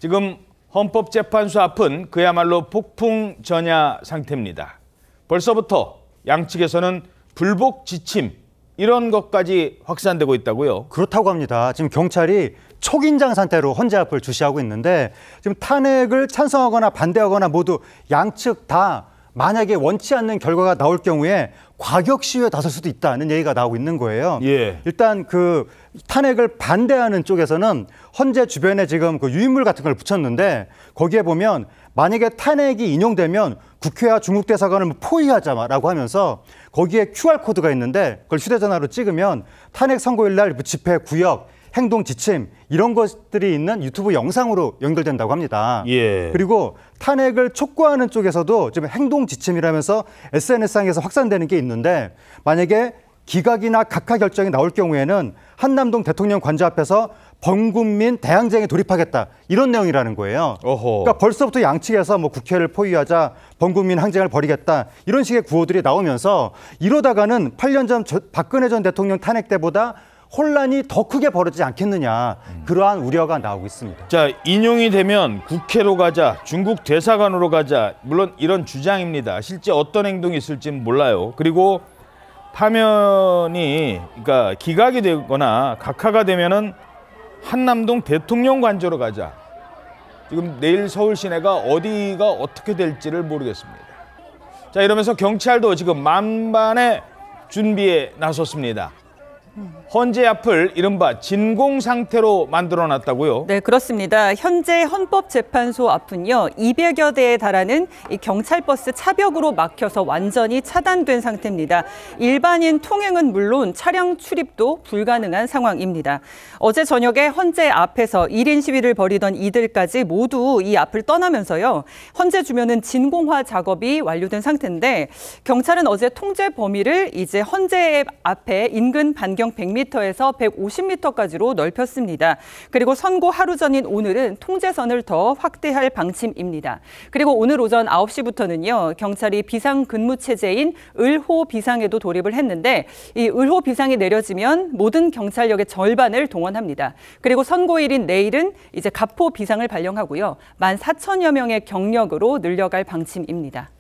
지금 헌법재판소 앞은 그야말로 폭풍 전야 상태입니다. 벌써부터 양측에서는 불복 지침 이런 것까지 확산되고 있다고요? 그렇다고 합니다. 지금 경찰이 초긴장 상태로 헌재 앞을 주시하고 있는데 지금 탄핵을 찬성하거나 반대하거나 모두 양측 다 만약에 원치 않는 결과가 나올 경우에 과격 시위에 나설 수도 있다는 얘기가 나오고 있는 거예요. 예. 일단 그 탄핵을 반대하는 쪽에서는 헌재 주변에 지금 그 유인물 같은 걸 붙였는데 거기에 보면 만약에 탄핵이 인용되면 국회와 중국 대사관을 포위하자라고 하면서 거기에 QR코드가 있는데 그걸 휴대전화로 찍으면 탄핵 선고일 날 집회 구역, 행동 지침 이런 것들이 있는 유튜브 영상으로 연결된다고 합니다. 예. 그리고 탄핵을 촉구하는 쪽에서도 지금 행동 지침이라면서 SNS상에서 확산되는 게 있는데 만약에 기각이나 각하 결정이 나올 경우에는 한남동 대통령 관저 앞에서 범국민 대항쟁에 돌입하겠다 이런 내용이라는 거예요. 어허. 그러니까 벌써부터 양측에서 뭐 국회를 포위하자, 범국민 항쟁을 벌이겠다 이런 식의 구호들이 나오면서 이러다가는 8년 전 박근혜 전 대통령 탄핵 때보다 혼란이 더 크게 벌어지지 않겠느냐 그러한 우려가 나오고 있습니다. 자, 인용이 되면 국회로 가자, 중국 대사관으로 가자 물론 이런 주장입니다. 실제 어떤 행동이 있을지는 몰라요. 그리고 파면이 그러니까 기각이 되거나 각하가 되면은 한남동 대통령 관저로 가자. 지금 내일 서울 시내가 어디가 어떻게 될지를 모르겠습니다. 자, 이러면서 경찰도 지금 만반의 준비에 나섰습니다. 헌재 앞을 이른바 진공 상태로 만들어놨다고요? 네, 그렇습니다. 현재 헌법재판소 앞은요 200여 대에 달하는 이 경찰버스 차벽으로 막혀서 완전히 차단된 상태입니다. 일반인 통행은 물론 차량 출입도 불가능한 상황입니다. 어제 저녁에 헌재 앞에서 1인 시위를 벌이던 이들까지 모두 이 앞을 떠나면서요. 헌재 주변은 진공화 작업이 완료된 상태인데 경찰은 어제 통제 범위를 이제 헌재 앞에 인근 반경 100m에서 150m까지로 넓혔습니다. 그리고 선고 하루 전인 오늘은 통제선을 더 확대할 방침입니다. 그리고 오늘 오전 9시부터는요. 경찰이 비상근무 체제인 을호 비상에도 돌입을 했는데 이 을호 비상이 내려지면 모든 경찰력의 절반을 동원합니다. 그리고 선고일인 내일은 이제 갑호 비상을 발령하고요. 14,000여 명의 경력으로 늘려갈 방침입니다.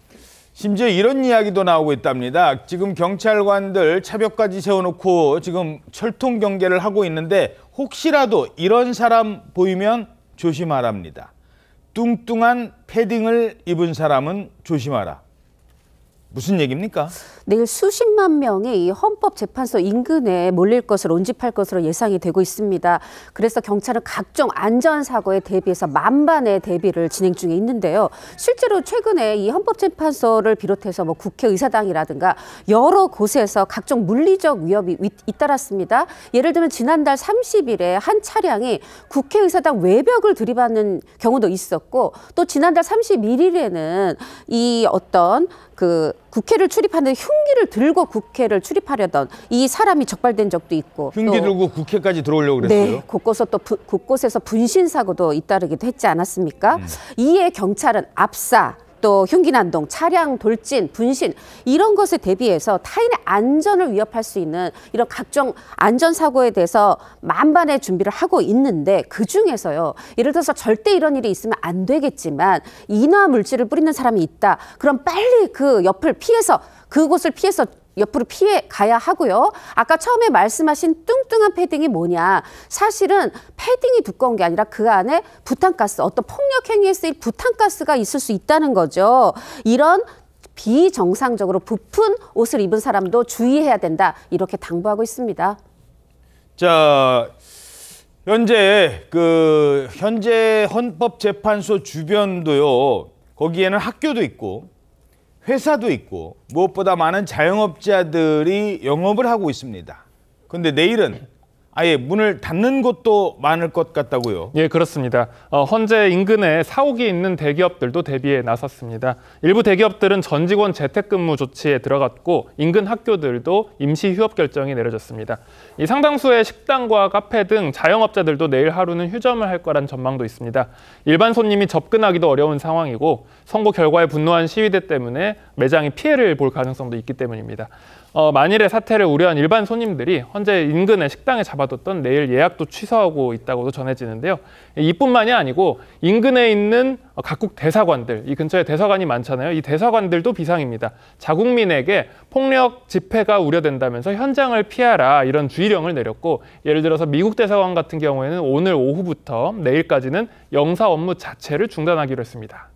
심지어 이런 이야기도 나오고 있답니다. 지금 경찰관들 차벽까지 세워놓고 지금 철통 경계를 하고 있는데 혹시라도 이런 사람 보이면 조심하랍니다. 뚱뚱한 패딩을 입은 사람은 조심하라. 무슨 얘기입니까? 내일 수십만 명이 이 헌법재판소 인근에 몰릴 것으로 운집할 것으로 예상이 되고 있습니다. 그래서 경찰은 각종 안전사고에 대비해서 만반의 대비를 진행 중에 있는데요. 실제로 최근에 이 헌법재판소를 비롯해서 뭐 국회의사당이라든가 여러 곳에서 각종 물리적 위협이 잇따랐습니다. 예를 들면 지난달 30일에 한 차량이 국회의사당 외벽을 들이받는 경우도 있었고 또 지난달 31일에는 이 어떤 그 국회를 출입하는 흉기를 들고 국회를 출입하려던 이 사람이 적발된 적도 있고 흉기 들고 국회까지 들어오려고 그랬어요? 네, 곳곳에서 분신 사고도 잇따르기도 했지 않았습니까? 이에 경찰은 압사, 또 흉기난동, 차량 돌진, 분신 이런 것에 대비해서 타인의 안전을 위협할 수 있는 이런 각종 안전사고에 대해서 만반의 준비를 하고 있는데 그중에서요. 예를 들어서 절대 이런 일이 있으면 안 되겠지만 인화 물질을 뿌리는 사람이 있다. 그럼 빨리 그 옆을 피해서 그곳을 피해서 옆으로 피해 가야 하고요. 아까 처음에 말씀하신 뚱뚱한 패딩이 뭐냐. 사실은 패딩이 두꺼운 게 아니라 그 안에 부탄가스, 어떤 폭력 행위에 쓰일 부탄가스가 있을 수 있다는 거죠. 이런 비정상적으로 부푼 옷을 입은 사람도 주의해야 된다. 이렇게 당부하고 있습니다. 자, 현재 헌법재판소 주변도요. 거기에는 학교도 있고 회사도 있고 무엇보다 많은 자영업자들이 영업을 하고 있습니다. 그런데 내일은 아예 문을 닫는 곳도 많을 것 같다고요? 예, 그렇습니다. 헌재 인근에 사옥이 있는 대기업들도 대비에 나섰습니다. 일부 대기업들은 전 직원 재택근무 조치에 들어갔고 인근 학교들도 임시 휴업 결정이 내려졌습니다. 이 상당수의 식당과 카페 등 자영업자들도 내일 하루는 휴점을 할 거란 전망도 있습니다. 일반 손님이 접근하기도 어려운 상황이고 선고 결과에 분노한 시위대 때문에 매장이 피해를 볼 가능성도 있기 때문입니다. 만일의 사태를 우려한 일반 손님들이 현재 인근의 식당에 잡아뒀던 내일 예약도 취소하고 있다고도 전해지는데요. 이뿐만이 아니고 인근에 있는 각국 대사관들, 이 근처에 대사관이 많잖아요. 이 대사관들도 비상입니다. 자국민에게 폭력 집회가 우려된다면서 현장을 피하라 이런 주의령을 내렸고, 예를 들어서 미국 대사관 같은 경우에는 오늘 오후부터 내일까지는 영사 업무 자체를 중단하기로 했습니다.